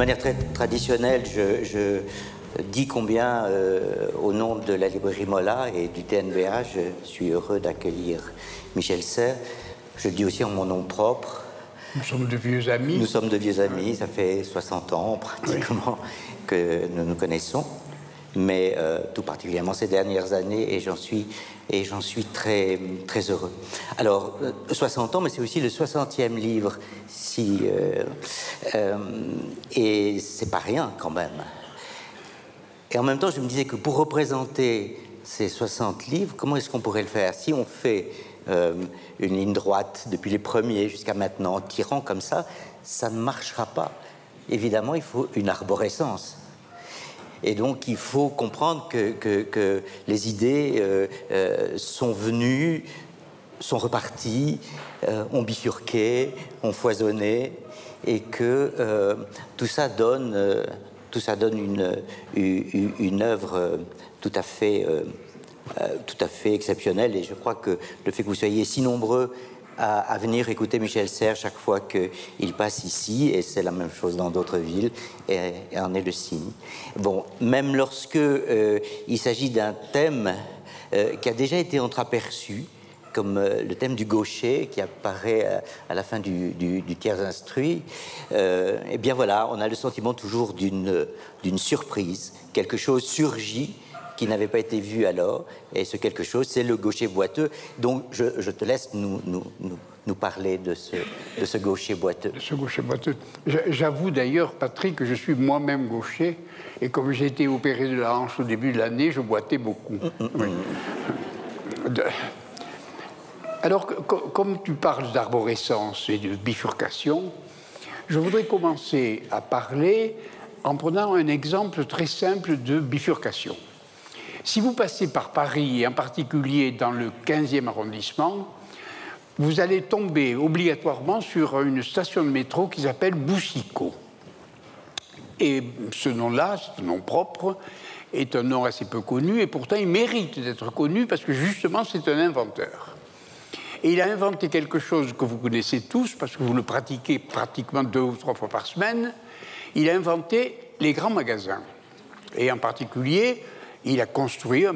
manière très traditionnelle, je dis combien, au nom de la librairie Mola et du TNBA, je suis heureux d'accueillir Michel Serres. Je le dis aussi en mon nom propre. Nous sommes de vieux amis. Nous sommes de vieux amis, ça fait 60 ans pratiquement que nous nous connaissons, mais tout particulièrement ces dernières années, et j'en suis très, très heureux. Alors, 60 ans, mais c'est aussi le 60e livre, et c'est pas rien quand même. Et en même temps, je me disais que pour représenter ces 60 livres, comment est-ce qu'on pourrait le faire? Si on fait une ligne droite depuis les premiers jusqu'à maintenant, en tirant comme ça ne marchera pas. Évidemment, il faut une arborescence. Et donc, il faut comprendre que les idées sont venues, sont reparties, ont bifurqué, ont foisonné, et que tout ça donne une œuvre tout à fait exceptionnelle. Et je crois que le fait que vous soyez si nombreux à venir écouter Michel Serres chaque fois qu'il passe ici, et c'est la même chose dans d'autres villes, et en est le signe. Bon, même lorsque il s'agit d'un thème qui a déjà été entreaperçu, comme le thème du gaucher qui apparaît à la fin du tiers instruit, eh bien voilà, on a le sentiment toujours d'une surprise. Quelque chose surgit qui n'avait pas été vu alors, et ce quelque chose, c'est le gaucher boiteux. Donc je te laisse nous parler de ce gaucher boiteux. De ce gaucher boiteux. J'avoue d'ailleurs, Patrick, que je suis moi-même gaucher, et comme j'ai été opéré de la hanche au début de l'année, je boitais beaucoup. Oui. Alors, comme tu parles d'arborescence et de bifurcation, je voudrais commencer à parler en prenant un exemple très simple de bifurcation. Si vous passez par Paris, et en particulier dans le 15e arrondissement, vous allez tomber obligatoirement sur une station de métro qui s'appelle Boucicaut. Et ce nom-là, c'est un nom propre, est un nom assez peu connu, et pourtant il mérite d'être connu parce que justement c'est un inventeur. Et il a inventé quelque chose que vous connaissez tous, parce que vous le pratiquez pratiquement 2 ou 3 fois par semaine. Il a inventé les grands magasins. Et en particulier, il a construit un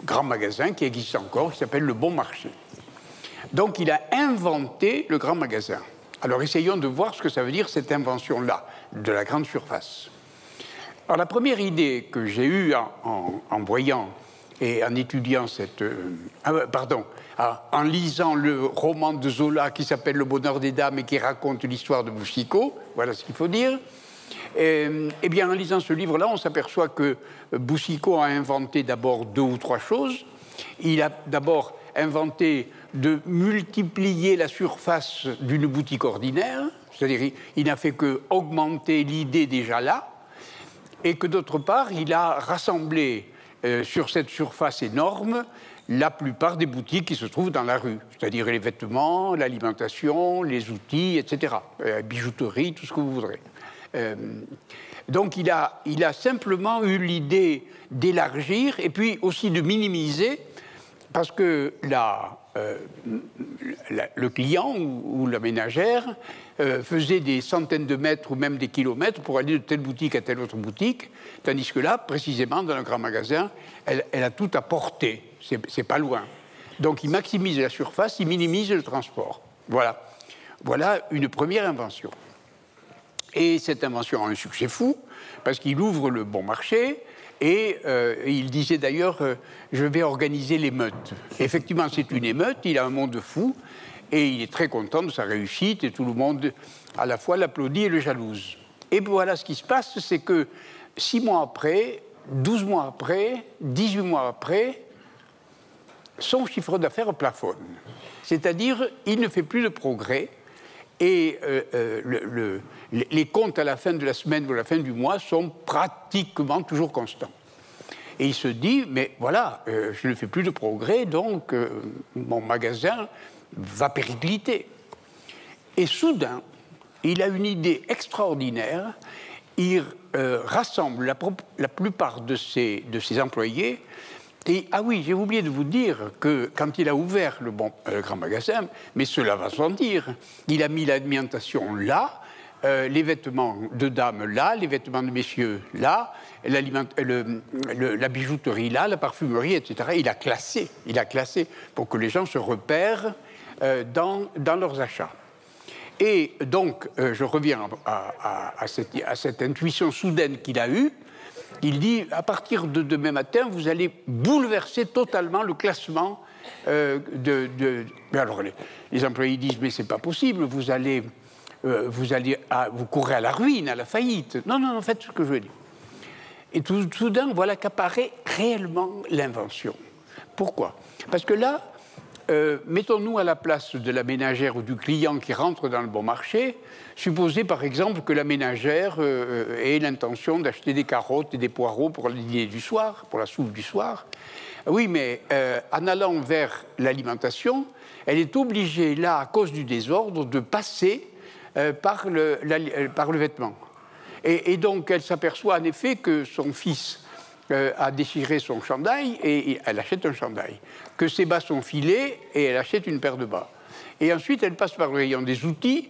grand magasin qui existe encore, qui s'appelle le Bon Marché. Donc il a inventé le grand magasin. Alors essayons de voir ce que ça veut dire, cette invention-là, de la grande surface. Alors la première idée que j'ai eue en voyant et en étudiant en lisant le roman de Zola qui s'appelle Le Bonheur des Dames et qui raconte l'histoire de Boucicaut, voilà ce qu'il faut dire. Eh bien, en lisant ce livre-là, on s'aperçoit que Boucicaut a inventé d'abord 2 ou 3 choses. Il a d'abord inventé de multiplier la surface d'une boutique ordinaire, c'est-à-dire il n'a fait qu'augmenter l'idée déjà là, et que d'autre part, il a rassemblé sur cette surface énorme la plupart des boutiques qui se trouvent dans la rue, c'est-à-dire les vêtements, l'alimentation, les outils, etc., bijouterie, tout ce que vous voudrez. Donc il a simplement eu l'idée d'élargir et puis aussi de minimiser, parce que le client ou la ménagère faisait des centaines de mètres ou même des kilomètres pour aller de telle boutique à telle autre boutique, tandis que là, précisément, dans un grand magasin, elle a tout à portée, c'est pas loin. Donc il maximise la surface, il minimise le transport. Voilà une première invention. Et cette invention a un succès fou, parce qu'il ouvre le Bon Marché, et il disait d'ailleurs je vais organiser l'émeute. Effectivement, c'est une émeute, il a un monde fou, et il est très content de sa réussite, et tout le monde, à la fois, l'applaudit et le jalouse. Et voilà ce qui se passe, c'est que 6 mois après, 12 mois après, 18 mois après, son chiffre d'affaires plafonne. C'est-à-dire, il ne fait plus de progrès, et les comptes à la fin de la semaine ou à la fin du mois sont pratiquement toujours constants. Et il se dit, mais voilà, je ne fais plus de progrès, donc mon magasin va péricliter. Et soudain, il a une idée extraordinaire, il rassemble la plupart de ses employés. Et, ah oui, j'ai oublié de vous dire que quand il a ouvert le grand magasin, mais cela va sans dire, il a mis l'alimentation là, les vêtements de dames là, les vêtements de messieurs là, la bijouterie là, la parfumerie, etc. Il a classé pour que les gens se repèrent dans leurs achats. Et donc, je reviens à cette intuition soudaine qu'il a eue. Il dit, à partir de demain matin, vous allez bouleverser totalement le classement Mais alors, les employés disent, mais c'est pas possible, vous courez à la ruine, à la faillite. Non, non, faites ce que je veux dire. Et tout soudain, voilà qu'apparaît réellement l'invention. Pourquoi? Parce que là, mettons-nous à la place de la ménagère ou du client qui rentre dans le bon marché. Supposez par exemple que la ménagère ait l'intention d'acheter des carottes et des poireaux pour le dîner du soir, pour la soupe du soir. Oui, mais en allant vers l'alimentation, elle est obligée, là, à cause du désordre, de passer par le vêtement. Et donc, elle s'aperçoit en effet que son fils a déchiré son chandail et elle achète un chandail. Que ses bas sont filés et elle achète une paire de bas. Et ensuite, elle passe par le rayon des outils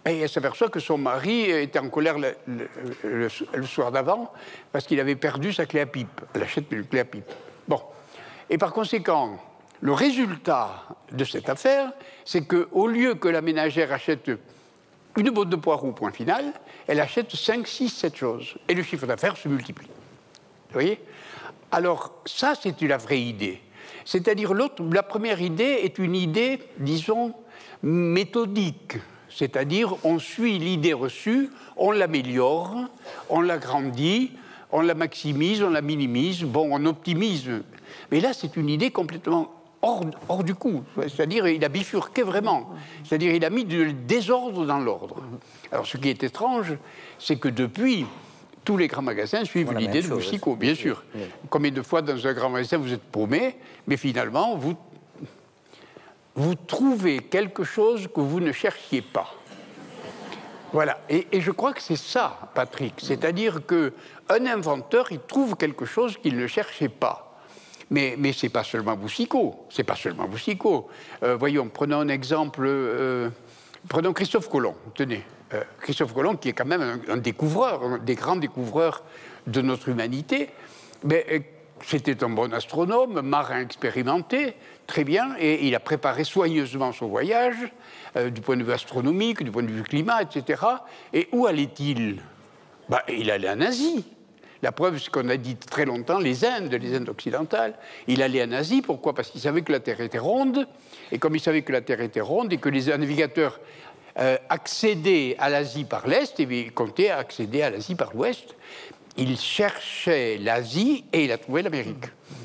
et elle s'aperçoit que son mari était en colère le soir d'avant parce qu'il avait perdu sa clé à pipe. Elle achète une clé à pipe. Bon. Et par conséquent, le résultat de cette affaire, c'est qu'au lieu que la ménagère achète une botte de poireaux, point final, elle achète 5, 6, 7 choses. Et le chiffre d'affaires se multiplie. Vous voyez? Alors, ça, c'est la vraie idée. C'est-à-dire, la première idée est une idée, disons, méthodique. C'est-à-dire, on suit l'idée reçue, on l'améliore, on l'agrandit, on la maximise, on la minimise, bon, on optimise. Mais là, c'est une idée complètement hors du coup. C'est-à-dire, il a bifurqué vraiment. C'est-à-dire, il a mis du désordre dans l'ordre. Alors, ce qui est étrange, c'est que depuis, tous les grands magasins suivent l'idée de Boucicaut, bien sûr. Oui. Combien de fois dans un grand magasin vous êtes paumé, mais finalement, vous trouvez quelque chose que vous ne cherchiez pas. Voilà. Et je crois que c'est ça, Patrick. C'est-à-dire qu'un inventeur, il trouve quelque chose qu'il ne cherchait pas. Mais ce n'est pas seulement Boucicaut. C'est pas seulement Boucicaut. Voyons, prenons un exemple. Prenons Christophe Colomb. Tenez. Christophe Colomb, qui est quand même un découvreur, un des grands découvreurs de notre humanité. Mais c'était un bon astronome, marin expérimenté, très bien, et il a préparé soigneusement son voyage, du point de vue astronomique, du point de vue climat, etc. Et où allait-il? Il allait en Asie. La preuve, c'est qu'on a dit très longtemps, les Indes occidentales. Il allait en Asie, pourquoi? Parce qu'il savait que la Terre était ronde, et comme il savait que la Terre était ronde, et que les navigateurs accédaient à l'Asie par l'Est, et il comptait accéder à l'Asie par l'Ouest, il cherchait l'Asie et il a trouvé l'Amérique.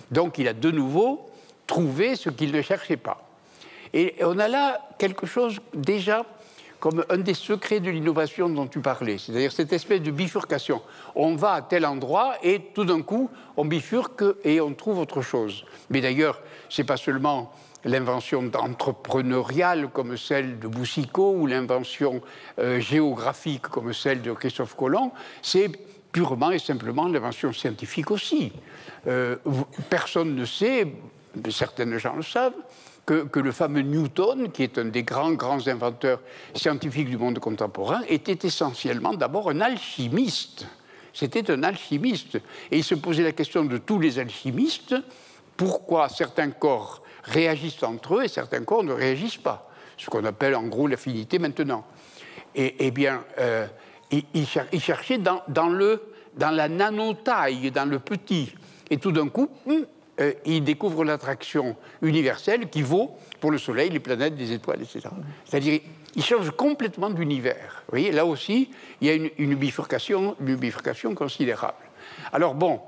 Donc il a de nouveau trouvé ce qu'il ne cherchait pas. Et on a là quelque chose déjà comme un des secrets de l'innovation dont tu parlais, c'est-à-dire cette espèce de bifurcation. On va à tel endroit et tout d'un coup, on bifurque et on trouve autre chose. Mais d'ailleurs, ce n'est pas seulement l'invention entrepreneuriale comme celle de Boucicaut ou l'invention géographique comme celle de Christophe Colomb, c'est purement et simplement l'invention scientifique aussi. Personne ne sait, mais certains gens le savent, que le fameux Newton, qui est un des grands inventeurs scientifiques du monde contemporain, était essentiellement d'abord un alchimiste. C'était un alchimiste. Et il se posait la question de tous les alchimistes, pourquoi certains corps réagissent entre eux et certains corps ne réagissent pas. Ce qu'on appelle en gros l'affinité maintenant. Eh bien, il cherchait dans la nanotaille, dans le petit. Et tout d'un coup, il découvre l'attraction universelle qui vaut pour le Soleil, les planètes, les étoiles, etc. C'est-à-dire, il change complètement d'univers. Vous voyez, là aussi, il y a une bifurcation considérable. Alors bon,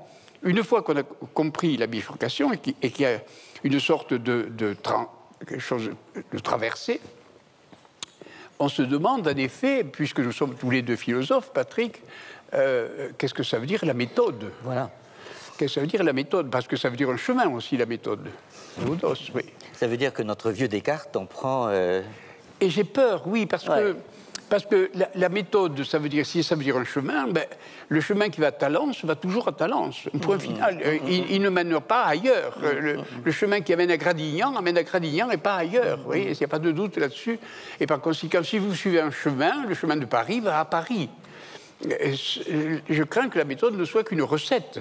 une fois qu'on a compris la bifurcation et qu'il y a une sorte de traversée, on se demande en effet, puisque nous sommes tous les deux philosophes, Patrick, qu'est-ce que ça veut dire la méthode? Voilà. Qu'est-ce que ça veut dire la méthode? Parce que ça veut dire un chemin aussi, la méthode. Oui. Ça veut dire que notre vieux Descartes en prend... Et j'ai peur, oui, parce que Parce que la méthode, ça veut dire, si ça veut dire un chemin, ben, le chemin qui va à Talence va toujours à Talence. Point final. Il ne mène pas ailleurs. Le chemin qui amène à Gradignan et pas ailleurs. Vous voyez, il n'y a pas de doute là-dessus. Et par conséquent, si vous suivez un chemin, le chemin de Paris va à Paris. Je crains que la méthode ne soit qu'une recette.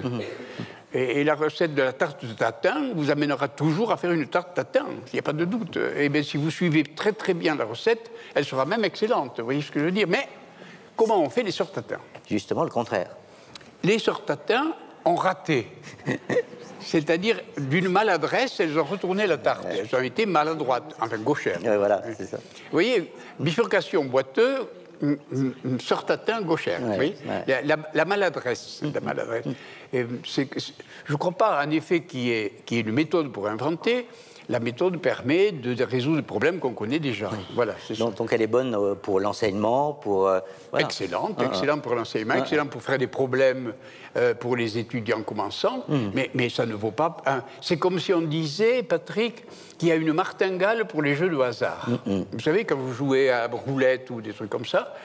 Et la recette de la tarte de tatin vous amènera toujours à faire une tarte tatin, il n'y a pas de doute. Et bien, si vous suivez très très bien la recette, elle sera même excellente, vous voyez ce que je veux dire. Mais comment on fait les sœurs tatin? Justement le contraire. Les sœurs tatin ont raté. C'est-à-dire, d'une maladresse, elles ont retourné la tarte. Elles ont été maladroites, enfin gauchères. Voilà, c'est ça. Vous voyez, bifurcation boiteux, sœur tatin gauchère. Oui. La maladresse. La maladresse. Et je ne crois pas, en effet, qu'il y ait une méthode pour inventer. La méthode permet de résoudre des problèmes qu'on connaît déjà. Voilà, donc elle est bonne pour l'enseignement, pour... Voilà. Excellente pour l'enseignement, excellente pour faire des problèmes pour les étudiants commençants, mais ça ne vaut pas... c'est comme si on disait, Patrick, qu'il y a une martingale pour les jeux de hasard. Vous savez, quand vous jouez à roulette ou des trucs comme ça,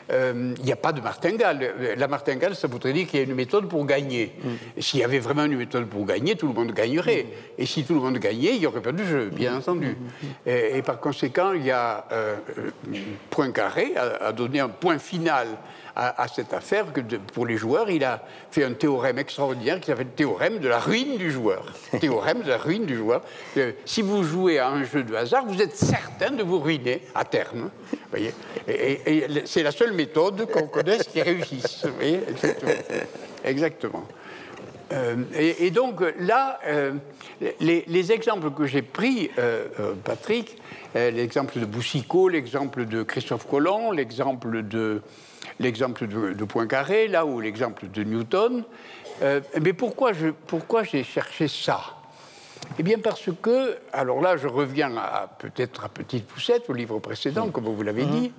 il n'y a pas de martingale. La martingale, ça voudrait dire qu'il y a une méthode pour gagner. S'il y avait vraiment une méthode pour gagner, tout le monde gagnerait. Et si tout le monde gagnait, il n'y aurait pas de jeu, bien entendu. Et par conséquent, il y a Poincaré a donné un point final à cette affaire que pour les joueurs, il a fait un théorème extraordinaire qui s'appelle le théorème de la ruine du joueur. Théorème de la ruine du joueur. Si vous jouez à un jeu de hasard, vous êtes certain de vous ruiner à terme. Voyez, et c'est la seule méthode qu'on connaisse qui réussisse. Vous voyez, exactement. Et donc là, les exemples que j'ai pris, Patrick, l'exemple de Boucicault, l'exemple de Christophe Colomb, l'exemple de Poincaré, là, ou l'exemple de Newton, mais pourquoi j'ai cherché ça? Eh bien parce que, alors là je reviens peut-être à Petite Poucette, au livre précédent, comme vous l'avez dit,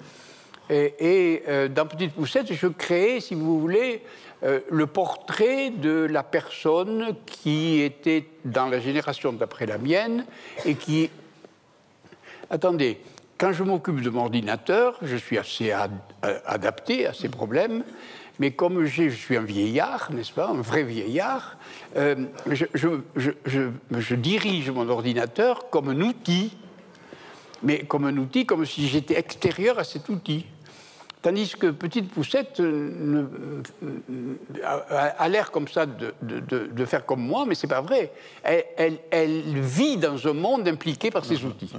et dans Petite Poucette, je créais, si vous voulez, le portrait de la personne qui était dans la génération d'après la mienne et qui... Attendez, quand je m'occupe de mon ordinateur, je suis assez adapté à ces problèmes, mais comme je suis un vieillard, n'est-ce pas, un vrai vieillard, je dirige mon ordinateur comme un outil, mais comme un outil, comme si j'étais extérieur à cet outil. Tandis que Petite Poucette a l'air comme ça de faire comme moi, mais ce n'est pas vrai. Elle vit dans un monde impliqué par ses outils.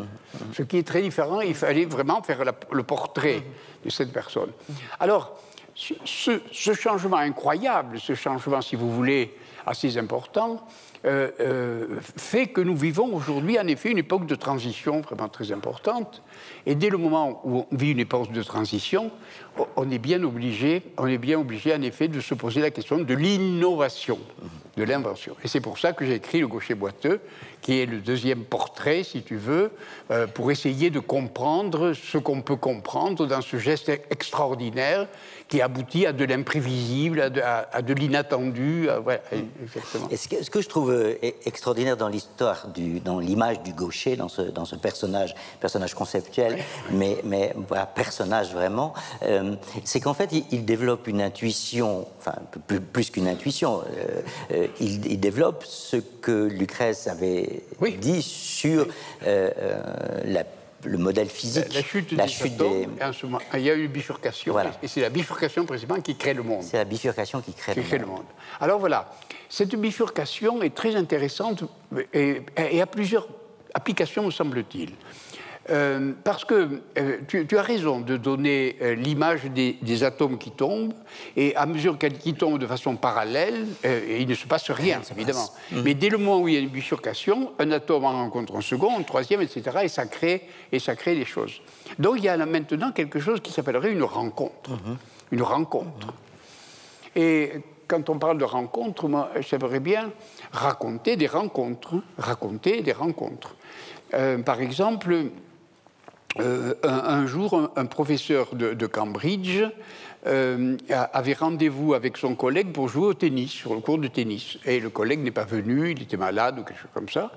Ce qui est très différent, il fallait vraiment faire le portrait de cette personne. Alors, ce changement incroyable, ce changement, si vous voulez, assez important, fait que nous vivons aujourd'hui, en effet, une époque de transition vraiment très importante. Et dès le moment où on vit une époque de transition, on est bien obligé, en effet, de se poser la question de l'innovation, de l'invention. Et c'est pour ça que j'ai écrit Le Gaucher boiteux, qui est le deuxième portrait, si tu veux, pour essayer de comprendre ce qu'on peut comprendre dans ce geste extraordinaire qui aboutit à de l'imprévisible, à de l'inattendu. Voilà, exactement. Et ce que je trouve extraordinaire dans l'histoire, dans l'image du gaucher, dans ce personnage conceptuel, mais voilà, personnage vraiment, c'est qu'en fait, il développe une intuition, enfin, plus qu'une intuition, il développe ce que Lucrèce avait dit sur le modèle physique. La chute des... Il y a eu une bifurcation, voilà. Et c'est la bifurcation précisément qui crée le monde. C'est la bifurcation qui crée le monde. Alors voilà, cette bifurcation est très intéressante et a plusieurs applications, me semble-t-il. Parce que tu as raison de donner l'image des atomes qui tombent, et à mesure qu'ils tombent de façon parallèle, il ne se passe rien, évidemment. Mais dès le moment où il y a une bifurcation, un atome en rencontre un second, un troisième, etc., et ça crée des choses. Donc il y a là maintenant quelque chose qui s'appellerait une rencontre. Une rencontre. Et quand on parle de rencontre, moi, j'aimerais bien raconter des rencontres. Par exemple, un jour, un professeur de Cambridge avait rendez-vous avec son collègue pour jouer au tennis, sur le cours de tennis. Et le collègue n'est pas venu, il était malade ou quelque chose comme ça.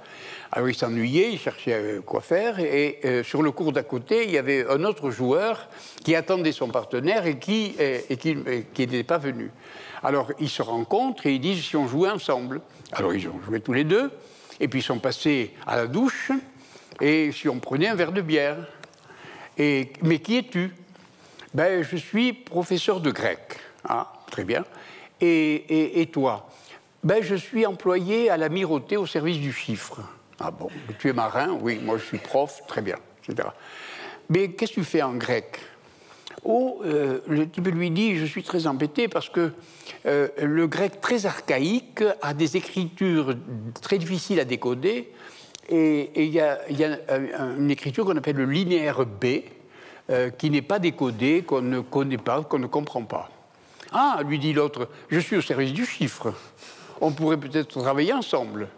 Alors il s'ennuyait, il cherchait quoi faire. Et sur le cours d'à côté, il y avait un autre joueur qui attendait son partenaire et qui n'était pas venu. Alors ils se rencontrent et ils disent si on jouait ensemble. Alors ils ont joué tous les deux. Et puis ils sont passés à la douche. Et si on prenait un verre de bière. Mais qui es-tu? Ben, je suis professeur de grec. Ah, très bien. Et toi? Ben, je suis employé à l'Amirauté au service du chiffre. Ah bon, tu es marin? Oui, moi je suis prof, très bien, etc. Mais qu'est-ce que tu fais en grec? Oh, le type lui dit, je suis très embêté parce que le grec très archaïque a des écritures très difficiles à décoder. Et il y a une écriture qu'on appelle le linéaire B, qui n'est pas décodé, qu'on ne connaît pas, qu'on ne comprend pas. Ah, lui dit l'autre, je suis au service du chiffre. On pourrait peut-être travailler ensemble.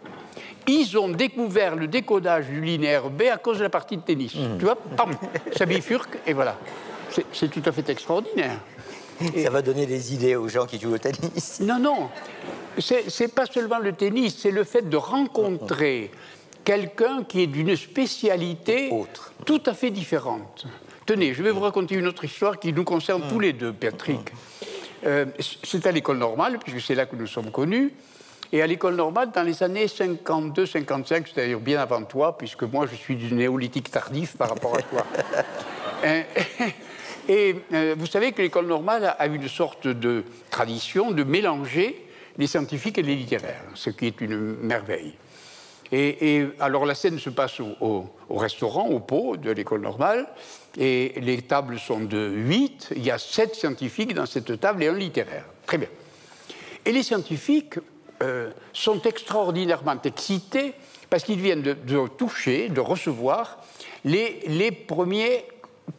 Ils ont découvert le décodage du linéaire B à cause de la partie de tennis. Tu vois, pam, ça bifurque, et voilà. C'est tout à fait extraordinaire. Ça va donner des idées aux gens qui jouent au tennis. Non, non. C'est pas seulement le tennis, c'est le fait de rencontrer quelqu'un qui est d'une spécialité tout à fait différente. Tenez, je vais vous raconter une autre histoire qui nous concerne tous les deux, Patrick. C'est à l'école normale, puisque c'est là que nous sommes connus. Et à l'école normale, dans les années 52-55, c'est-à-dire bien avant toi, puisque moi je suis du néolithique tardif par rapport à toi. Vous savez que l'école normale a une sorte de tradition de mélanger les scientifiques et les littéraires, ce qui est une merveille. Et alors la scène se passe au restaurant, au pot de l'école normale, et les tables sont de 8, il y a 7 scientifiques dans cette table et un littéraire. Très bien. Et les scientifiques sont extraordinairement excités parce qu'ils viennent de toucher, de recevoir les premiers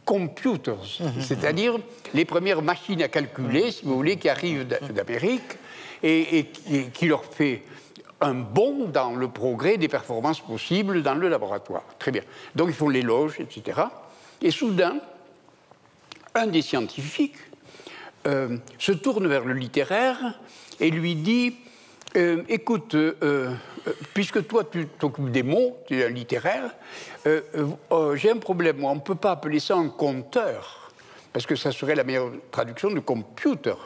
computers, c'est-à-dire les premières machines à calculer, si vous voulez, qui arrivent d'Amérique et qui leur fait un bond dans le progrès des performances possibles dans le laboratoire. Très bien. Donc ils font l'éloge, etc. Et soudain, un des scientifiques se tourne vers le littéraire et lui dit écoute, puisque toi tu t'occupes des mots, tu es un littéraire, j'ai un problème, moi, on ne peut pas appeler ça un compteur, parce que ça serait la meilleure traduction de computer.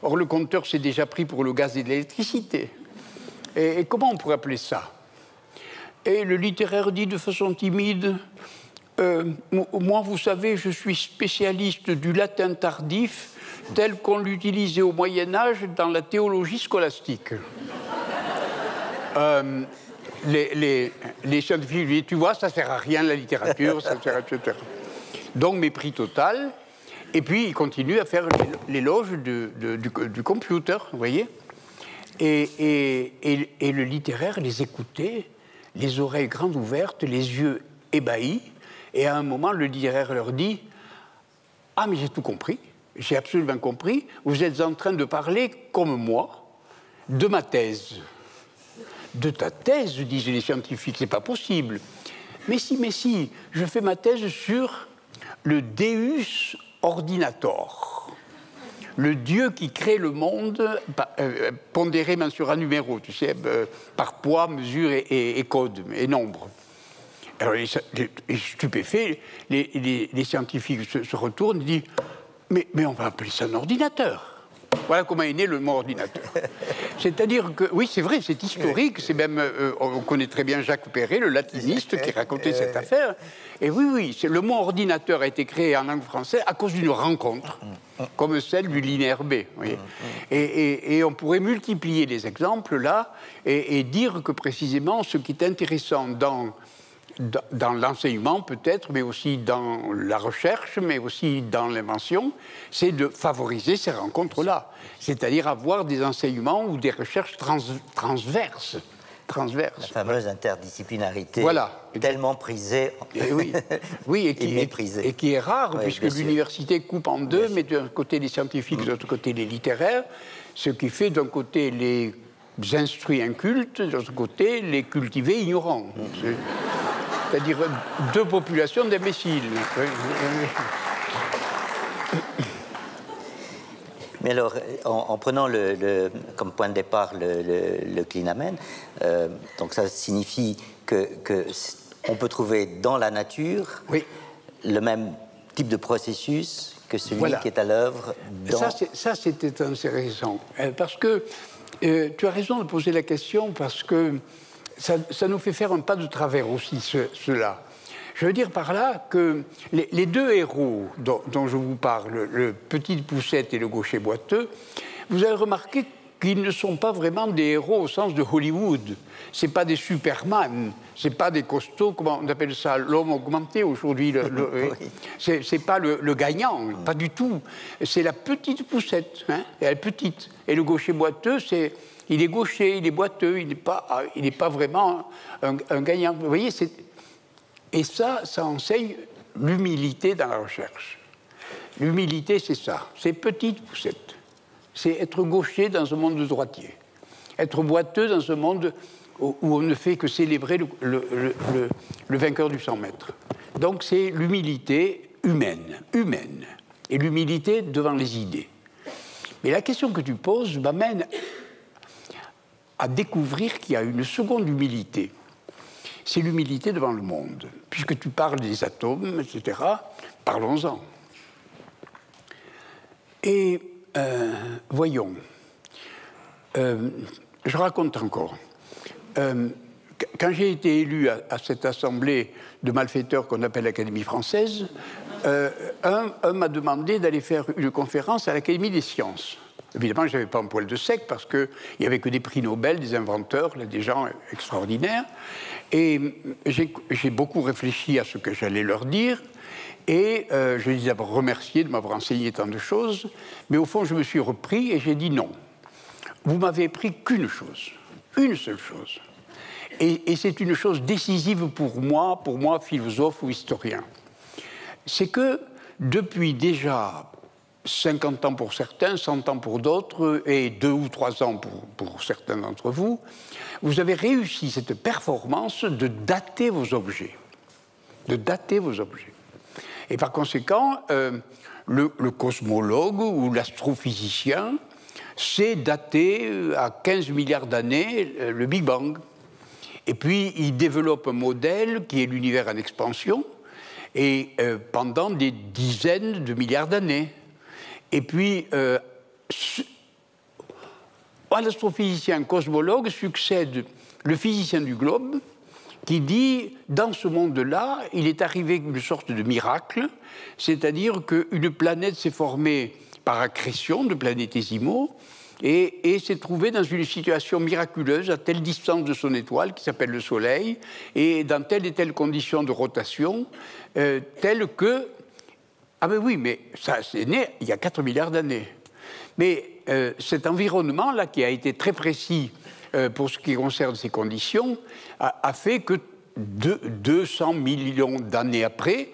Or, le compteur, c'est déjà pris pour le gaz et l'électricité. Et comment on pourrait appeler ça? Et le littéraire dit de façon timide, moi, vous savez, je suis spécialiste du latin tardif tel qu'on l'utilisait au Moyen-Âge dans la théologie scolastique. Les scientifiques lui disent, tu vois, ça ne sert à rien la littérature, ça sert à etc. Donc, mépris total. Et puis, il continue à faire l'éloge du computer, vous voyez. Et le littéraire les écoutait, les oreilles grandes ouvertes, les yeux ébahis. Et à un moment, le littéraire leur dit « Ah, mais j'ai tout compris, j'ai absolument compris. Vous êtes en train de parler, comme moi, de ma thèse. » « De ta thèse, disent les scientifiques, c'est pas possible. »« Mais si, je fais ma thèse sur le Deus ordinator. » Le Dieu qui crée le monde pondéré sur un numéro, tu sais, par poids, mesure et code, et nombre. Alors, les stupéfaits, les scientifiques se retournent et disent « Mais on va appeler ça un ordinateur. » Voilà comment est né le mot ordinateur. C'est-à-dire que, oui, c'est vrai, c'est historique, c'est même, on connaît très bien Jacques Perret, le latiniste, qui racontait cette affaire. Et oui, le mot ordinateur a été créé en langue française à cause d'une rencontre, comme celle du linéaire B. Oui. Et on pourrait multiplier les exemples là et dire que précisément ce qui est intéressant dans l'enseignement peut-être, mais aussi dans la recherche, mais aussi dans l'invention, c'est de favoriser ces rencontres-là. C'est-à-dire avoir des enseignements ou des recherches transverses. La fameuse interdisciplinarité, voilà, tellement prisée et méprisée. Et qui est rare, puisque l'université coupe en deux, mais d'un côté les scientifiques, de l'autre côté les littéraires, ce qui fait d'un côté les instruits incultes, de l'autre côté les cultivés ignorants. c'est-à-dire deux populations d'imbéciles. Mais alors, en prenant comme point de départ le clinamen, donc ça signifie qu'on peut trouver dans la nature le même type de processus que celui qui est à l'œuvre dans... Ça, c'était intéressant. Parce que tu as raison de poser la question, parce que ça nous fait faire un pas de travers aussi, cela. Je veux dire par là que les deux héros dont je vous parle, le petit Poucette et le gaucher boiteux, vous avez remarqué qu'ils ne sont pas vraiment des héros au sens de Hollywood. Ce n'est pas des Superman, ce n'est pas des costauds, comment on appelle ça, l'homme augmenté aujourd'hui. Ce n'est pas le gagnant, pas du tout. C'est la petite Poucette, hein, elle est petite. Et le gaucher boiteux, il est gaucher, il est boiteux, il n'est pas vraiment un gagnant. Vous voyez, et ça enseigne l'humilité dans la recherche. L'humilité, c'est ça, c'est petite Poucette. C'est être gaucher dans un monde de droitier. Être boiteux dans un monde où on ne fait que célébrer le vainqueur du 100 mètres. Donc c'est l'humilité humaine. Et l'humilité devant les idées. Mais la question que tu poses m'amène à découvrir qu'il y a une seconde humilité. C'est l'humilité devant le monde. Puisque tu parles des atomes, etc., parlons-en. Et voyons, je raconte encore. Quand j'ai été élu à cette assemblée de malfaiteurs qu'on appelle l'Académie française, un m'a demandé d'aller faire une conférence à l'Académie des sciences. Évidemment, je n'avais pas un poil de sec parce qu'il n'y avait que des prix Nobel, des inventeurs, des gens extraordinaires. Et j'ai beaucoup réfléchi à ce que j'allais leur dire. Et je les ai d'abord remerciés de m'avoir enseigné tant de choses. Mais au fond, je me suis repris et j'ai dit non. Vous m'avez appris qu'une chose, une seule chose. Et c'est une chose décisive pour moi, philosophe ou historien. C'est que depuis déjà 50 ans pour certains, 100 ans pour d'autres, et 2 ou 3 ans pour certains d'entre vous, vous avez réussi cette performance de dater vos objets. De dater vos objets. Et par conséquent, le cosmologue ou l'astrophysicien sait dater à 15 milliards d'années le Big Bang. Et puis, il développe un modèle qui est l'univers en expansion, et pendant des dizaines de milliards d'années. Et puis, à l'astrophysicien cosmologue succède le physicien du globe, qui dit, dans ce monde-là, il est arrivé une sorte de miracle, c'est-à-dire qu'une planète s'est formée par accrétion de planétésimaux et s'est trouvée dans une situation miraculeuse à telle distance de son étoile, qui s'appelle le Soleil, et dans telle et telle condition de rotation, telle que... Ah ben oui, mais ça, c'est né il y a 4 milliards d'années. Mais cet environnement-là, qui a été très précis pour ce qui concerne ces conditions, a fait que 200 millions d'années après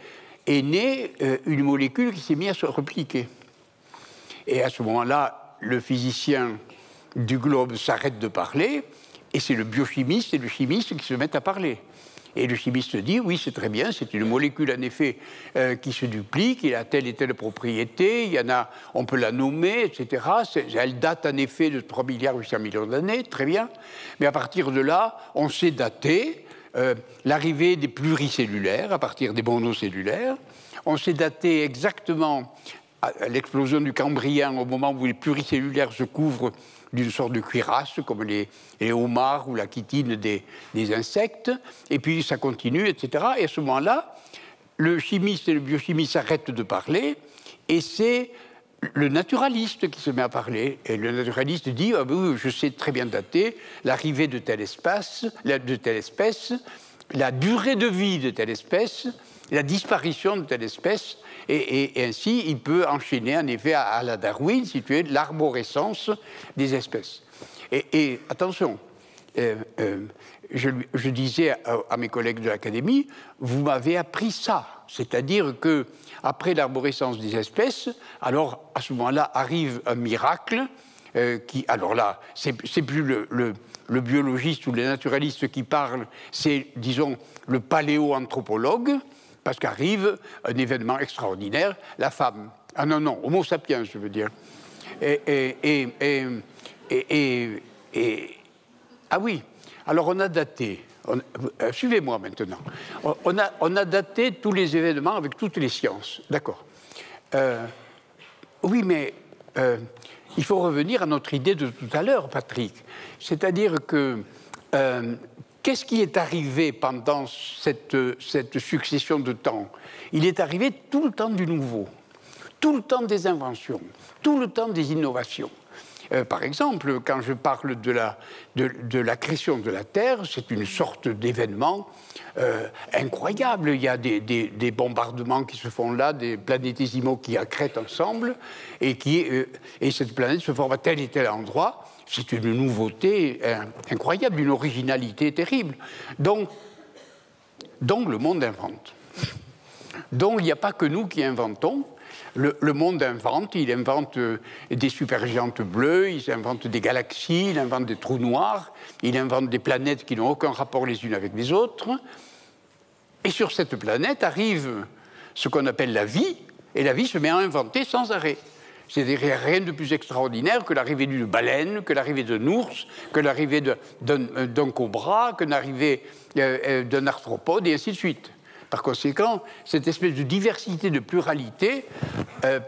est née une molécule qui s'est mise à se repliquer. Et à ce moment-là, le physicien du globe s'arrête de parler, et c'est le biochimiste et le chimiste qui se mettent à parler. Et le chimiste dit, oui, c'est très bien, c'est une molécule en effet qui se duplique, il a telle et telle propriété, il y en a, on peut la nommer, etc. Elle date en effet de 3 milliards 800 millions d'années, très bien. Mais à partir de là, on sait dater l'arrivée des pluricellulaires, à partir des monocellulaires. On sait dater exactement l'explosion du Cambrien au moment où les pluricellulaires se couvrent d'une sorte de cuirasse, comme les homards ou la chitine des insectes, et puis ça continue, etc. Et à ce moment-là, le chimiste et le biochimiste s'arrêtent de parler, et c'est le naturaliste qui se met à parler. Et le naturaliste dit, ah ben oui, je sais très bien dater l'arrivée de telle espèce, la durée de vie de telle espèce, la disparition de telle espèce, et ainsi, il peut enchaîner, en effet, à la Darwin, si tu veux, l'arborescence des espèces. Et attention, je disais à mes collègues de l'Académie, vous m'avez appris ça, c'est-à-dire qu'après l'arborescence des espèces, alors à ce moment-là arrive un miracle, alors là, c'est plus le biologiste ou le naturaliste qui parle, c'est, disons, le paléoanthropologue, parce qu'arrive un événement extraordinaire, la femme. Ah non, Homo sapiens, je veux dire. Ah oui, alors on a daté, suivez-moi maintenant, on a daté tous les événements avec toutes les sciences, d'accord. Oui, mais il faut revenir à notre idée de tout à l'heure, Patrick. C'est-à-dire que qu'est-ce qui est arrivé pendant cette succession de temps? Il est arrivé tout le temps du nouveau, tout le temps des inventions, tout le temps des innovations. Par exemple, quand je parle de la création de la Terre, c'est une sorte d'événement incroyable. Il y a des bombardements qui se font là, des planétésimaux qui accrètent ensemble, et cette planète se forme à tel et tel endroit. C'est une nouveauté incroyable, une originalité terrible. Donc le monde invente. Donc il n'y a pas que nous qui inventons. Le monde invente, il invente des supergéantes bleues, il invente des galaxies, il invente des trous noirs, il invente des planètes qui n'ont aucun rapport les unes avec les autres. Et sur cette planète arrive ce qu'on appelle la vie, et la vie se met à inventer sans arrêt. C'est-à-dire qu'il n'y a rien de plus extraordinaire que l'arrivée d'une baleine, que l'arrivée d'un ours, que l'arrivée d'un cobra, que l'arrivée d'un arthropode, et ainsi de suite. Par conséquent, cette espèce de diversité, de pluralité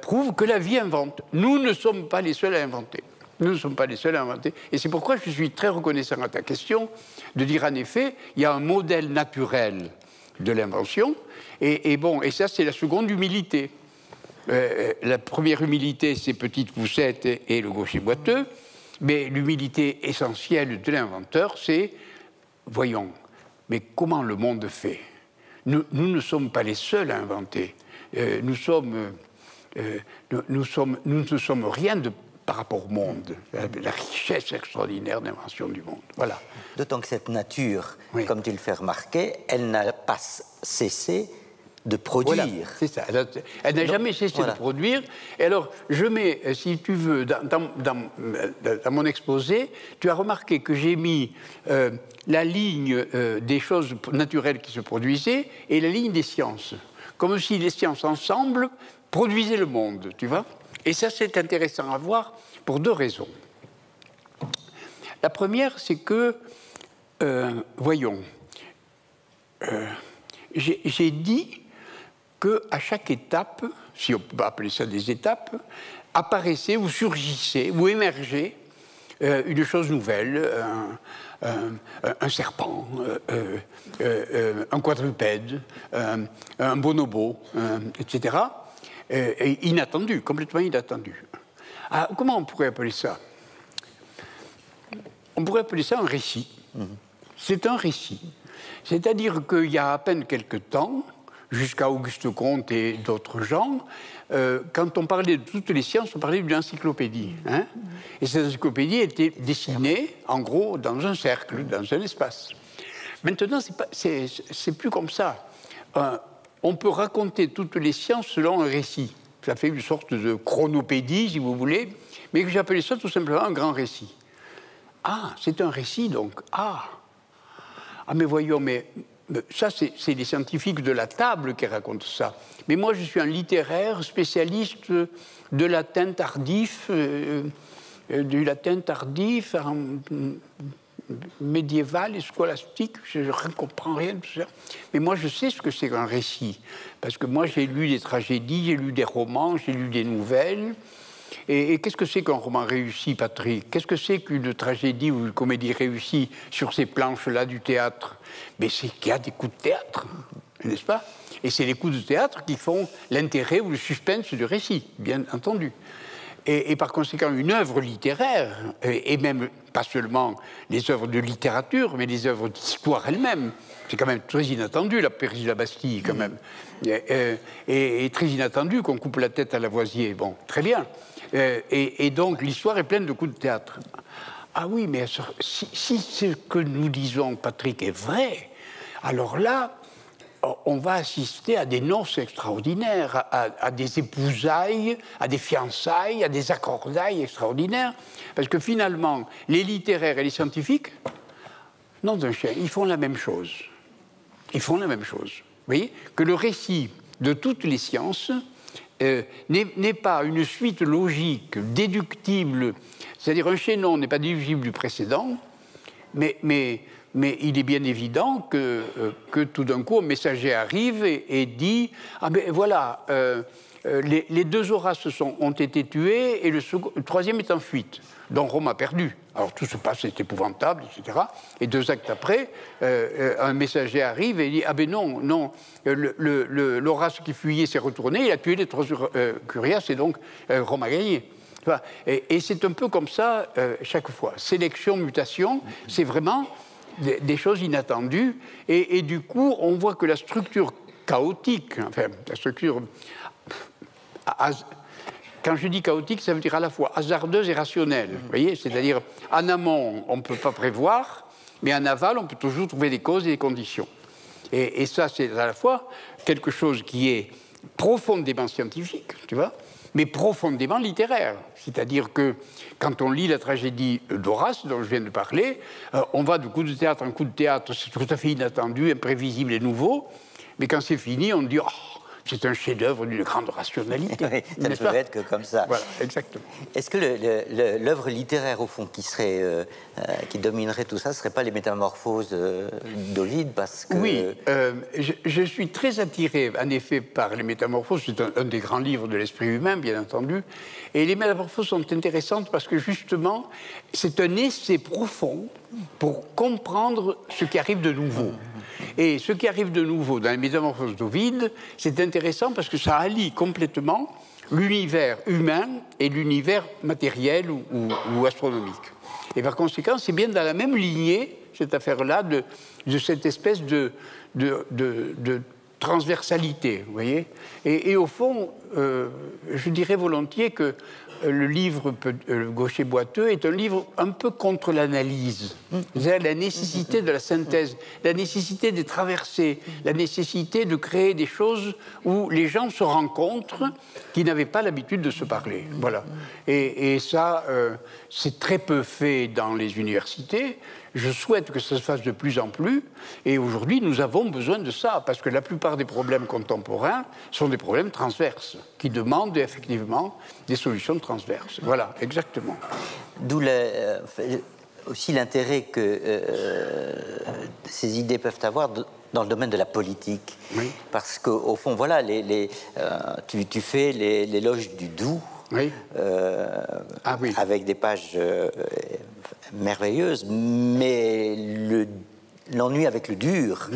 prouve que la vie invente. Nous ne sommes pas les seuls à inventer. Nous ne sommes pas les seuls à inventer. Et c'est pourquoi je suis très reconnaissant à ta question de dire en effet, il y a un modèle naturel de l'invention. Et ça, c'est la seconde humilité. La première humilité, c'est petite poussette et le gaucher boiteux. Mais l'humilité essentielle de l'inventeur, c'est, voyons, mais comment le monde fait ? Nous ne sommes pas les seuls à inventer. Nous ne sommes rien par rapport au monde. La richesse extraordinaire d'invention du monde. Voilà. D'autant que cette nature, oui, comme tu le fais remarquer, elle n'a pas cessé de produire. Voilà, c'est ça. Elle n'a jamais cessé de produire. Et alors, je mets, si tu veux, dans mon exposé, tu as remarqué que j'ai mis la ligne des choses naturelles qui se produisaient et la ligne des sciences. Comme si les sciences ensemble produisaient le monde, tu vois. Et ça, c'est intéressant à voir pour deux raisons. La première, c'est que, voyons, j'ai dit qu'à chaque étape, si on peut appeler ça des étapes, apparaissait ou surgissait ou émergeait une chose nouvelle, un serpent, un quadrupède, un bonobo, etc. Et inattendu, complètement inattendu. Alors, comment on pourrait appeler ça? On pourrait appeler ça un récit. C'est un récit. C'est-à-dire qu'il y a à peine quelques temps, jusqu'à Auguste Comte et d'autres gens, quand on parlait de toutes les sciences, on parlait d'une encyclopédie. Hein, et cette encyclopédie était dessinée, en gros, dans un cercle, dans un espace. Maintenant, c'est plus comme ça. On peut raconter toutes les sciences selon un récit. Ça fait une sorte de chronopédie, si vous voulez, mais que j'appelais ça tout simplement un grand récit. Ah, c'est un récit, donc. Ah, mais voyons, mais ça, c'est les scientifiques de la table qui racontent ça. Mais moi, je suis un littéraire spécialiste de latin tardif, du latin tardif médiéval et scolastique. Je ne comprends rien de tout ça. Mais moi, je sais ce que c'est qu'un récit. Parce que moi, j'ai lu des tragédies, j'ai lu des romans, j'ai lu des nouvelles. Et qu'est-ce que c'est qu'un roman réussi, Patrick? Qu'est-ce que c'est qu'une tragédie ou une comédie réussie sur ces planches-là du théâtre? Mais c'est qu'il y a des coups de théâtre, n'est-ce pas? Et c'est les coups de théâtre qui font l'intérêt ou le suspense du récit, bien entendu. Et par conséquent, une œuvre littéraire, et même pas seulement les œuvres de littérature, mais les œuvres d'histoire elles-mêmes, c'est quand même très inattendu, la périsse de la Bastille, quand même. Et très inattendu qu'on coupe la tête à Lavoisier. Bon, très bien. Et donc, l'histoire est pleine de coups de théâtre. Ah oui, mais si ce que nous disons, Patrick, est vrai, alors là, on va assister à des noces extraordinaires, à des épousailles, à des fiançailles, à des accordailles extraordinaires, parce que finalement, les littéraires et les scientifiques, non d'un chien, ils font la même chose. Ils font la même chose. Vous voyez, que le récit de toutes les sciences n'est pas une suite logique, déductible, c'est-à-dire un chaînon n'est pas déductible du précédent, mais il est bien évident que tout d'un coup, un messager arrive et dit « Ah ben voilà, les deux Horaces ont été tués et le troisième est en fuite. Donc Rome a perdu. » Alors tout se passe, c'est épouvantable, etc. Et 2 actes après, un messager arrive et dit « Ah ben non, l'Horace qui fuyait s'est retourné, il a tué les 3 Curias et donc Rome a gagné. » Et c'est un peu comme ça chaque fois. Sélection, mutation, c'est vraiment des choses inattendues. Et du coup, on voit que la structure chaotique, enfin, la structure... Quand je dis chaotique, ça veut dire à la fois hasardeuse et rationnelle. Vous voyez, c'est-à-dire, en amont, on ne peut pas prévoir, mais en aval, on peut toujours trouver des causes et des conditions. Et ça, c'est à la fois quelque chose qui est profondément scientifique, tu vois, mais profondément littéraire. C'est-à-dire que quand on lit la tragédie d'Horace, dont je viens de parler, on va de coup de théâtre en coup de théâtre, c'est tout à fait inattendu, imprévisible et nouveau, mais quand c'est fini, on dit « Oh, c'est un chef-d'œuvre d'une grande rationalité. » Oui, ça ne peut être que comme ça. Voilà, exactement. Est-ce que l'œuvre littéraire, au fond, qui dominerait tout ça, ne serait pas les Métamorphoses d'Ovide, parce que... Oui, je suis très attiré, en effet, par les Métamorphoses. C'est un des grands livres de l'esprit humain, bien entendu. Et les Métamorphoses sont intéressantes parce que, justement, c'est un essai profond pour comprendre ce qui arrive de nouveau. Et ce qui arrive de nouveau dans les Métamorphoses d'Ovide, c'est intéressant parce que ça allie complètement l'univers humain et l'univers matériel ou astronomique. Et par conséquent, c'est bien dans la même lignée, cette affaire-là, de cette espèce de transversalité, vous voyez. Et au fond, je dirais volontiers que le livre Gaucher boiteux est un livre un peu contre l'analyse. La nécessité de la synthèse, la nécessité de traverser, la nécessité de créer des choses où les gens se rencontrent qui n'avaient pas l'habitude de se parler. Voilà. Et ça, c'est très peu fait dans les universités. Je souhaite que ça se fasse de plus en plus. Et aujourd'hui, nous avons besoin de ça, parce que la plupart des problèmes contemporains sont des problèmes transverses, qui demandent effectivement des solutions transverses. Voilà, exactement. D'où aussi l'intérêt que ces idées peuvent avoir dans le domaine de la politique. Oui. Parce qu'au fond, voilà, tu fais l'éloge du doux, oui. Oui. Avec des pages merveilleuses, mais l'ennui avec le dur,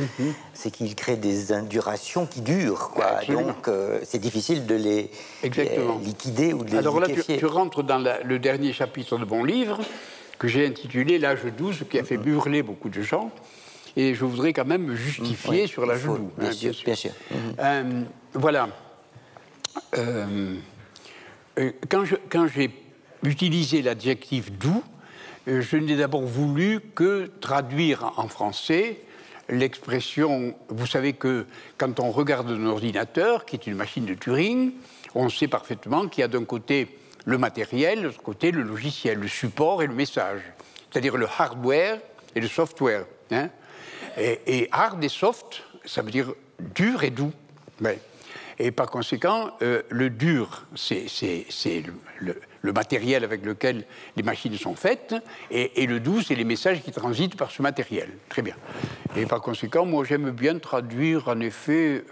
c'est qu'il crée des indurations qui durent, quoi. Donc c'est difficile de les liquider ou de les Alors là, liquéfier. tu rentres dans le dernier chapitre de mon livre, que j'ai intitulé « L'âge doux », ce qui a fait hurler beaucoup de gens, et je voudrais quand même me justifier sur l'âge doux. Bien sûr, bien sûr. Voilà. Quand j'ai utilisé l'adjectif « doux », je n'ai d'abord voulu que traduire en français l'expression... Vous savez que quand on regarde un ordinateur, qui est une machine de Turing, on sait parfaitement qu'il y a d'un côté le matériel, de l'autre côté le logiciel, le support et le message, c'est-à-dire le hardware et le software. Hein. Et hard et soft, ça veut dire dur et doux. Ouais. Et par conséquent, le dur, c'est le matériel avec lequel les machines sont faites, et le doux, c'est les messages qui transitent par ce matériel. Très bien. Et par conséquent, moi, j'aime bien traduire, en effet,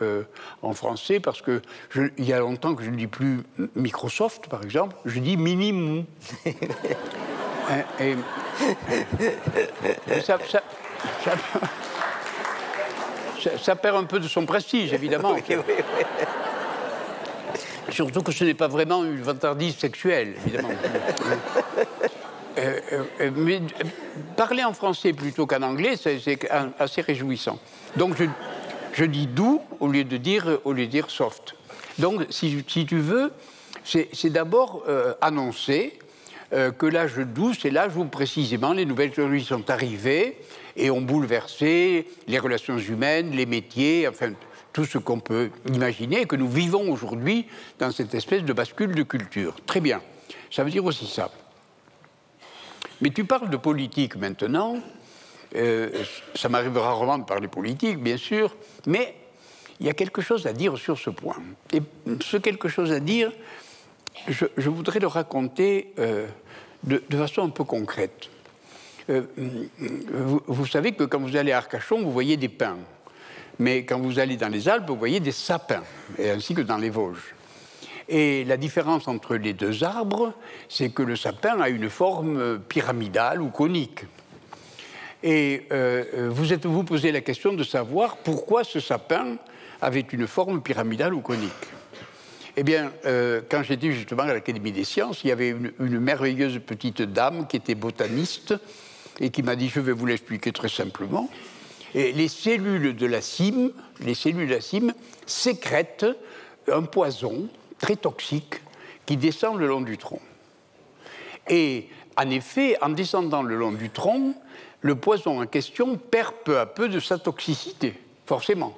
en français, parce que il y a longtemps que je ne dis plus Microsoft, par exemple, je dis Minimum. Ça perd un peu de son prestige, évidemment. Oui, oui, oui. Surtout que ce n'est pas vraiment une vantardise sexuelle, évidemment. Mais parler en français plutôt qu'en anglais, c'est assez réjouissant. Donc je dis doux au lieu de dire soft. Donc, si tu veux, c'est d'abord annoncer que l'âge doux, c'est l'âge où précisément les nouvelles technologies sont arrivées et ont bouleversé les relations humaines, les métiers, enfin tout ce qu'on peut imaginer, et que nous vivons aujourd'hui dans cette espèce de bascule de culture. Très bien, ça veut dire aussi ça. Mais tu parles de politique maintenant, ça m'arrive rarement de parler politique, bien sûr, mais il y a quelque chose à dire sur ce point. Et ce quelque chose à dire, je voudrais le raconter de façon un peu concrète. Vous savez que quand vous allez à Arcachon, vous voyez des pins. Mais quand vous allez dans les Alpes, vous voyez des sapins, et ainsi que dans les Vosges. Et la différence entre les deux arbres, c'est que le sapin a une forme pyramidale ou conique. Et vous posez la question de savoir pourquoi ce sapin avait une forme pyramidale ou conique. Eh bien, quand j'étais justement à l'Académie des sciences, il y avait une merveilleuse petite dame qui était botaniste et qui m'a dit « je vais vous l'expliquer très simplement ». Et les cellules de la cime sécrètent un poison très toxique qui descend le long du tronc. Et en effet, en descendant le long du tronc, le poison en question perd peu à peu de sa toxicité, forcément.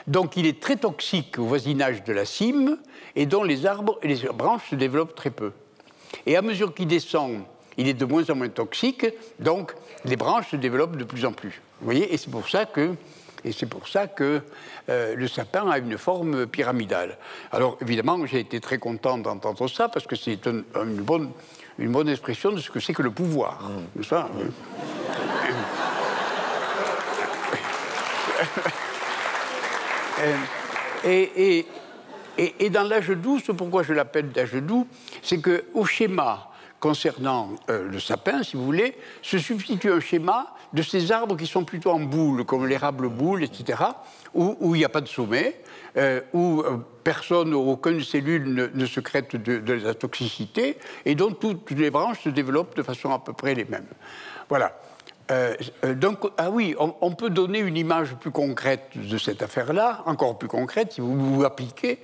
Donc il est très toxique au voisinage de la cime et dont les arbres et les branches se développent très peu. Et à mesure qu'il descend, il est de moins en moins toxique, donc les branches se développent de plus en plus. Vous voyez, et c'est pour ça que le sapin a une forme pyramidale. Alors évidemment, j'ai été très content d'entendre ça parce que c'est une bonne expression de ce que c'est que le pouvoir. N'est-ce pas ? Et dans l'âge doux, c'est pourquoi je l'appelle l'âge doux, c'est qu'au schéma concernant le sapin, si vous voulez, se substitue un schéma de ces arbres qui sont plutôt en boule, comme l'érable boule, etc., où il n'y a pas de sommet, où personne, aucune cellule ne sécrète de la toxicité, et dont toutes les branches se développent de façon à peu près les mêmes. Voilà. Donc, ah oui, on peut donner une image plus concrète de cette affaire-là, encore plus concrète, si vous vous appliquez,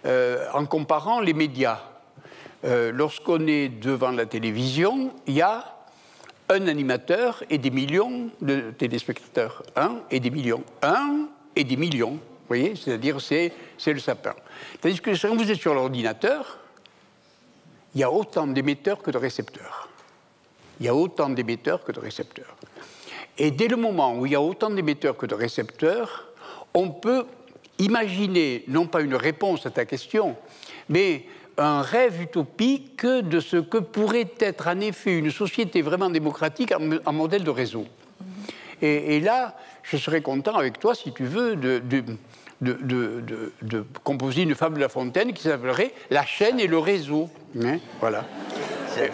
en comparant les médias. Lorsqu'on est devant la télévision, il y a un animateur et des millions de téléspectateurs. Un et des millions. Vous voyez, c'est-à-dire c'est le sapin. Tandis que quand vous êtes sur l'ordinateur, il y a autant d'émetteurs que de récepteurs. Il y a autant d'émetteurs que de récepteurs. Et dès le moment où il y a autant d'émetteurs que de récepteurs, on peut imaginer, non pas une réponse à ta question, mais un rêve utopique de ce que pourrait être en effet une société vraiment démocratique en modèle de réseau. Et là, je serais content avec toi, si tu veux, de composer une fable de La Fontaine qui s'appellerait « La chaîne et le réseau ». Hein, voilà. C'est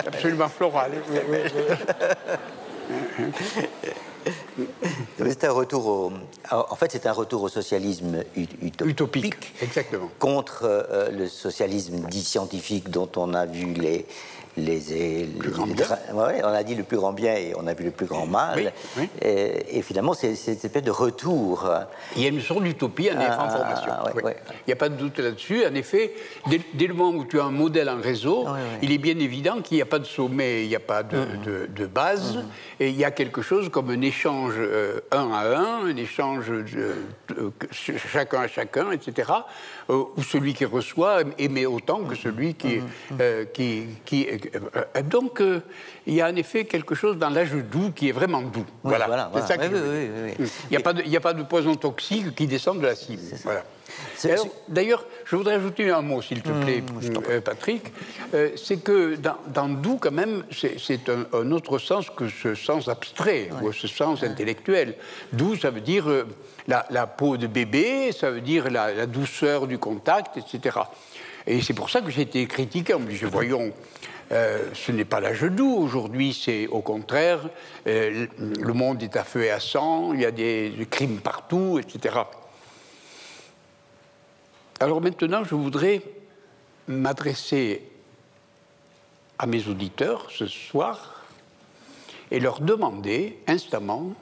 absolument floral. C'est un retour en fait, c'est un retour au socialisme utopique, exactement. Contre le socialisme dit scientifique dont on a vu on a dit le plus grand bien et on a vu le plus grand mal. Oui. Et finalement, c'est cette espèce de retour. Il y a une sorte d'utopie en formation. Il n'y a pas de doute là-dessus. En effet, dès le moment où tu as un modèle en réseau, il est bien évident qu'il n'y a pas de sommet, il n'y a pas de base, et il y a quelque chose comme un échange un à un échange chacun à chacun, etc., où celui qui reçoit émet autant que celui qui donc, il y a en effet quelque chose dans l'âge doux qui est vraiment doux. Voilà. C'est ça que il n'y a pas de poison toxique qui descend de la cime. Voilà. D'ailleurs, je voudrais ajouter un mot, s'il te plaît, Patrick. C'est que dans doux, quand même, c'est un autre sens que ce sens abstrait, ou ce sens intellectuel. Doux, ça veut dire la peau de bébé, ça veut dire la douceur du contact, etc. Et c'est pour ça que j'ai été critiqué. Voyons, ce n'est pas l'âge doux. Aujourd'hui, c'est au contraire, le monde est à feu et à sang, il y a des crimes partout, etc. Alors maintenant, je voudrais m'adresser à mes auditeurs ce soir et leur demander instamment,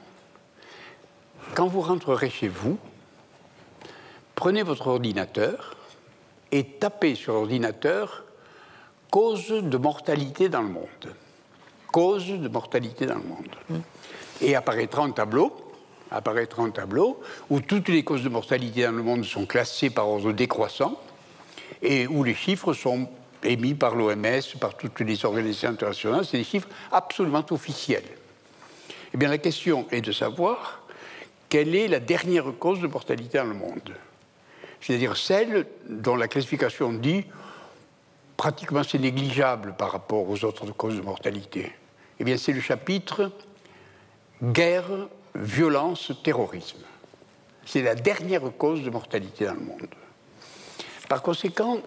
quand vous rentrerez chez vous, prenez votre ordinateur et tapez sur l'ordinateur causes de mortalité dans le monde. Causes de mortalité dans le monde. Et apparaîtra un tableau où toutes les causes de mortalité dans le monde sont classées par ordre décroissant et où les chiffres sont émis par l'OMS, par toutes les organisations internationales. C'est des chiffres absolument officiels. Eh bien, la question est de savoir quelle est la dernière cause de mortalité dans le monde. C'est-à-dire celle dont la classification dit pratiquement c'est négligeable par rapport aux autres causes de mortalité. Eh bien, c'est le chapitre guerre, violence, terrorisme. C'est la dernière cause de mortalité dans le monde. Par conséquent,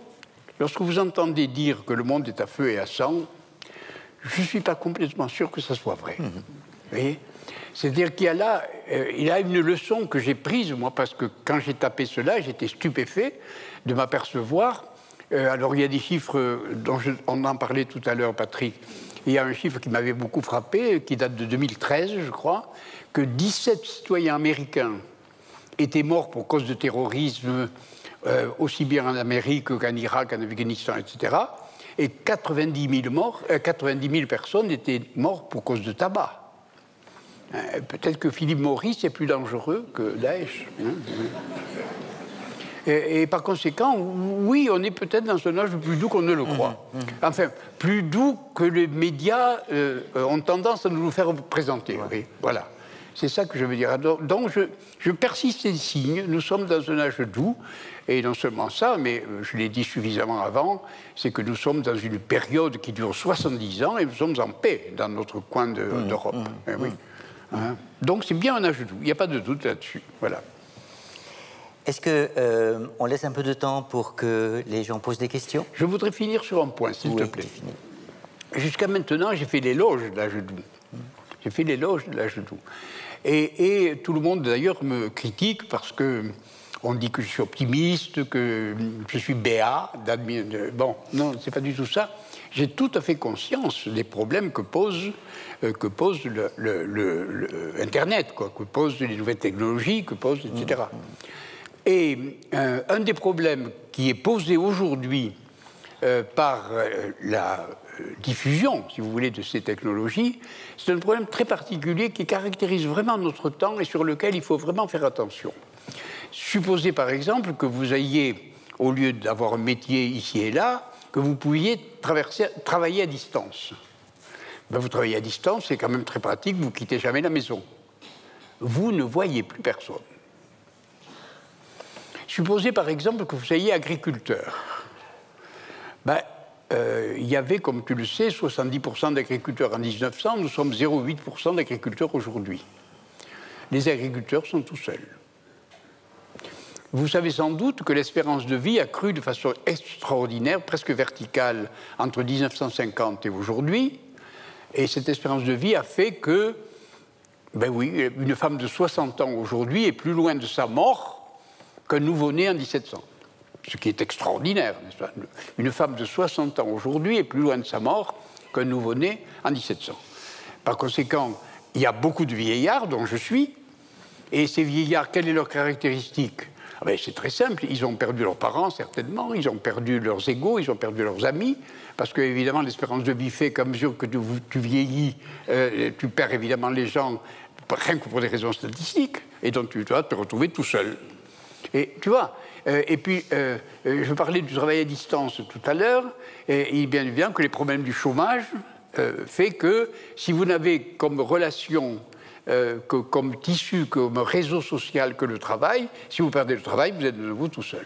lorsque vous entendez dire que le monde est à feu et à sang, je ne suis pas complètement sûr que ça soit vrai. Vous voyez ? C'est-à-dire qu'il y a là, il y a une leçon que j'ai prise, moi, parce que quand j'ai tapé cela, j'étais stupéfait de m'apercevoir. Alors, il y a des chiffres dont on en parlait tout à l'heure, Patrick. Il y a un chiffre qui m'avait beaucoup frappé, qui date de 2013, je crois, que 17 citoyens américains étaient morts pour cause de terrorisme, aussi bien en Amérique qu'en Irak, en Afghanistan, etc. Et 90 000 personnes étaient mortes pour cause de tabac. Peut-être que Philippe Maurice est plus dangereux que Daesh. Et par conséquent, oui, on est peut-être dans un âge plus doux qu'on ne le croit. Enfin, plus doux que les médias ont tendance à nous le faire présenter. Oui, voilà. C'est ça que je veux dire. Donc, je persiste ces signes. Nous sommes dans un âge doux. Et non seulement ça, mais je l'ai dit suffisamment avant, c'est que nous sommes dans une période qui dure 70 ans et nous sommes en paix dans notre coin d'Europe. Oui. Hein? Donc, c'est bien un âge doux. Il n'y a pas de doute là-dessus. Voilà. Est-ce qu'on laisse un peu de temps pour que les gens posent des questions? Je voudrais finir sur un point, s'il te plaît. Jusqu'à maintenant, j'ai fait l'éloge de l'âge doux. J'ai fait l'éloge de l'âge doux. Et tout le monde, d'ailleurs, me critique parce qu'on dit que je suis optimiste, que je suis béat. Bon, non, c'est pas du tout ça. J'ai tout à fait conscience des problèmes que pose Internet, quoi, que posent les nouvelles technologies, que pose, etc. Et un des problèmes qui est posé aujourd'hui par la diffusion, si vous voulez, de ces technologies, c'est un problème très particulier qui caractérise vraiment notre temps et sur lequel il faut vraiment faire attention. Supposez par exemple que vous ayez, au lieu d'avoir un métier ici et là, que vous pouviez travailler à distance. Ben, vous travaillez à distance, c'est quand même très pratique, vous ne quittez jamais la maison. Vous ne voyez plus personne. Supposez par exemple que vous soyez agriculteur. Ben, il y avait, comme tu le sais, 70% d'agriculteurs en 1900, nous sommes 0,8% d'agriculteurs aujourd'hui. Les agriculteurs sont tout seuls. Vous savez sans doute que l'espérance de vie a cru de façon extraordinaire, presque verticale, entre 1950 et aujourd'hui. Et cette espérance de vie a fait que, ben oui, une femme de 60 ans aujourd'hui est plus loin de sa mort qu'un nouveau-né en 1700. Ce qui est extraordinaire, n'est-ce pas? Une femme de 60 ans aujourd'hui est plus loin de sa mort qu'un nouveau-né en 1700. Par conséquent, il y a beaucoup de vieillards, dont je suis, et ces vieillards, quelle est leur caractéristique? Ah ben, c'est très simple, ils ont perdu leurs parents, certainement, ils ont perdu leurs égaux, ils ont perdu leurs amis, parce que, évidemment, l'espérance de vie fait qu'à mesure que tu vieillis, tu perds évidemment les gens, rien que pour des raisons statistiques, et donc tu vas te retrouver tout seul. Et tu vois, et puis, je parlais du travail à distance tout à l'heure, et il est bien évident que les problèmes du chômage fait que si vous n'avez comme relation, comme tissu, comme réseau social que le travail, si vous perdez le travail, vous êtes de nouveau tout seul.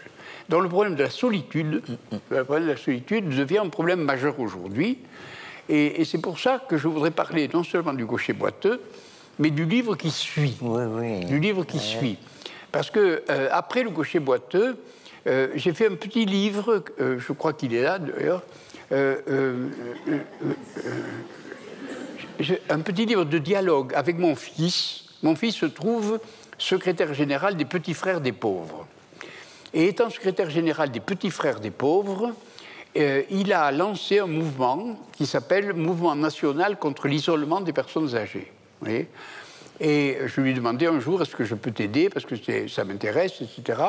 Donc le problème de la solitude, devient un problème majeur aujourd'hui, et c'est pour ça que je voudrais parler non seulement du gaucher boiteux, mais du livre qui suit. Du livre qui suit. Parce que après le gaucher boiteux, j'ai fait un petit livre, je crois qu'il est là d'ailleurs, un petit livre de dialogue avec mon fils. Mon fils se trouve secrétaire général des Petits Frères des Pauvres. Et étant secrétaire général des Petits Frères des Pauvres, il a lancé un mouvement qui s'appelle Mouvement national contre l'isolement des personnes âgées. Vous voyez ? Et je lui ai demandé un jour, est-ce que je peux t'aider, parce que ça m'intéresse, etc.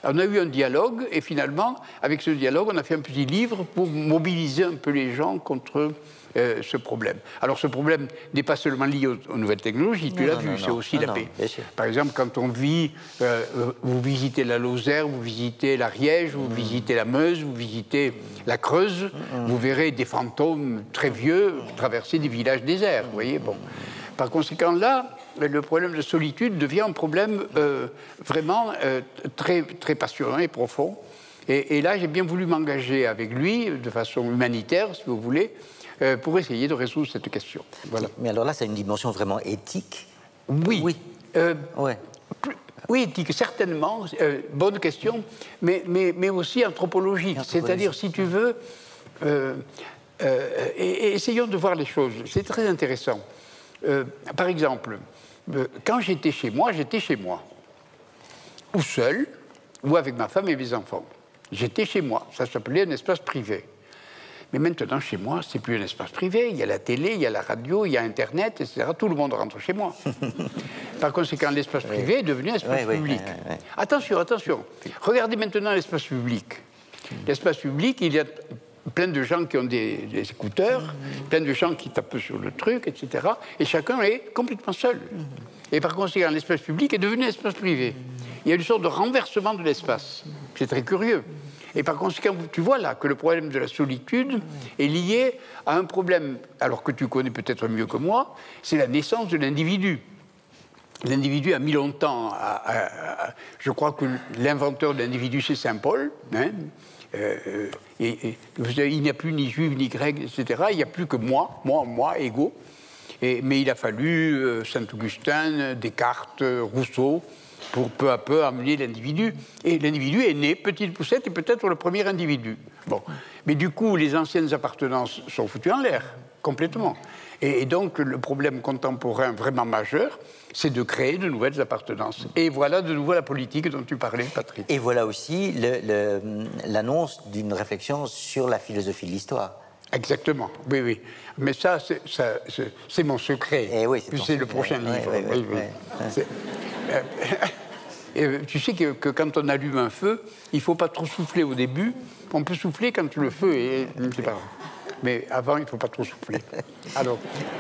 On a eu un dialogue, et finalement, avec ce dialogue, on a fait un petit livre pour mobiliser un peu les gens contre ce problème. Alors, ce problème n'est pas seulement lié aux nouvelles technologies, tu l'as vu, c'est aussi la paix. Par exemple, quand on vit, vous visitez la Lozère, vous visitez l'Ariège, vous visitez la Meuse, vous visitez la Creuse, vous verrez des fantômes très vieux traverser des villages déserts, vous voyez, bon. Par conséquent, là, le problème de solitude devient un problème vraiment très, très passionnant et profond. Et là, j'ai bien voulu m'engager avec lui, de façon humanitaire, si vous voulez, pour essayer de résoudre cette question. Voilà. Mais alors là, ça a une dimension vraiment éthique. Oui. Oui. Ouais. Oui, éthique, certainement. Bonne question, mais aussi anthropologique. C'est-à-dire, si tu veux, essayons de voir les choses. C'est très intéressant. Par exemple, quand j'étais chez moi, ou seul, ou avec ma femme et mes enfants. J'étais chez moi, ça s'appelait un espace privé. Mais maintenant, chez moi, c'est plus un espace privé. Il y a la télé, il y a la radio, il y a Internet, etc. Tout le monde rentre chez moi. Par conséquent, l'espace privé est devenu un espace public. Attention, attention. Regardez maintenant l'espace public. L'espace public, il y a plein de gens qui ont des écouteurs, plein de gens qui tapent sur le truc, etc. Et chacun est complètement seul. Et par conséquent, l'espace public est devenu un espace privé. Il y a une sorte de renversement de l'espace. C'est très curieux. Et par conséquent, tu vois là que le problème de la solitude est lié à un problème, alors que tu connais peut-être mieux que moi, c'est la naissance de l'individu. L'individu a mis longtemps je crois que l'inventeur de l'individu, c'est Saint Paul, hein, il n'y a plus ni juif, ni grec, etc. Il n'y a plus que moi, égaux. Mais il a fallu Saint-Augustin, Descartes, Rousseau, pour peu à peu amener l'individu. Et l'individu est né, petite poussette, et peut-être le premier individu. Bon. Mais du coup, les anciennes appartenances sont foutues en l'air, complètement. Et donc, le problème contemporain vraiment majeur, c'est de créer de nouvelles appartenances. Et voilà de nouveau la politique dont tu parlais, Patrick. Et voilà aussi l'annonce d'une réflexion sur la philosophie de l'histoire. Exactement, oui, oui. Mais ça, c'est mon secret. Et oui, c'est le prochain livre. Tu sais que quand on allume un feu, il ne faut pas trop souffler au début. On peut souffler quand le feu est... C'est pas grave. Mais avant, il ne faut pas trop souffler. Alors,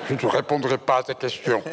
je ne te répondrai pas à ta question.